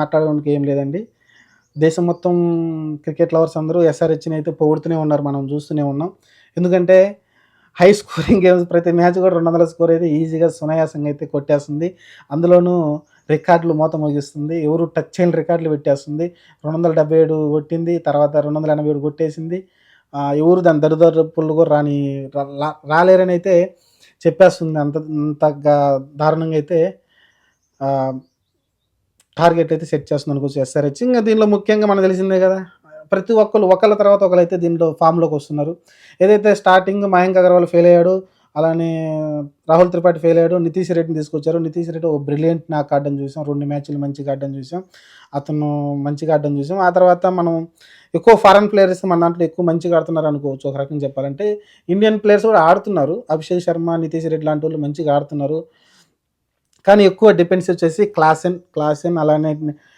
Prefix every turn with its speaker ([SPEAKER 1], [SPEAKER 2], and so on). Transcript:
[SPEAKER 1] మాట్లాడడానికి ఏం లేదండి. దేశం మొత్తం క్రికెట్ లవర్స్ అందరూ ఎస్ఆర్‌హెచ్‌ని అయితే పొగుడుతూనే ఉన్నారు. మనం చూస్తూనే ఉన్నాం. ఎందుకంటే హై స్కోరింగ్ గేమ్స్ ప్రతి మ్యాచ్ కూడా 200 స్కోర్ అయితే ఈజీగా సునాయాసంగా అయితే కొట్టేస్తుంది. అందులోనూ రికార్డులు మోత మోగిస్తుంది. ఎవరు టచ్ చేయని రికార్డులు పెట్టేస్తుంది. 277 కొట్టింది. తర్వాత 287 కొట్టేసింది. ఎవరు దాని దరిదాపుల్లో కూడా రాలేరని అయితే చెప్పేస్తుంది. అంతగా దారుణంగా అయితే ఆహ్ టార్గెట్ అయితే సెట్ చేస్తుందనుకోవచ్చు ఎస్ఆర్‌హెచ్. ఇంక దీనిలో ముఖ్యంగా మనకు తెలిసిందే గదా! ప్రతి ఒక్కళ్ళు ఒకళ్ళ తర్వాత ఒకళ్ళైతే దీంట్లో ఫామ్‌లోకొస్తున్నారు. ఏదైతే స్టార్టింగ్ మయాంక్ అగర్వాల్ ఫెయిల్ అయ్యాడో, అలానే రాహుల్ త్రిపాఠి ఫెయిల్ అయ్యాడు. నితీష్ రెడ్డిని తీసుకొచ్చారు. నితీష్ రెడ్డి ఒక బ్రిలియంట్ నాక్ ఆడడం చూసాం. 2 మ్యాచ్‌లు మంచిగా ఆడడం చూసాం. అతను మంచిగా ఆడడం చూసాం. ఆ తర్వాత మనం ఎక్కువ ఫారెన్ ప్లేయర్స్ మన దాంట్లో ఎక్కువ మంచిగా ఆడుతున్నారు అనుకోవచ్చు ఒక రకంగా చెప్పాలంటే. ఇండియన్ ప్లేయర్స్ కూడా ఆడుతున్నారు. అభిషేక్ శర్మ, నితీష్ రెడ్డి లాంటోళ్ళు మంచిగా ఆడుతున్నారు. కానీ ఎక్కువ డిపెండ్స్ వచ్చేసి క్లాసెన్ అలానే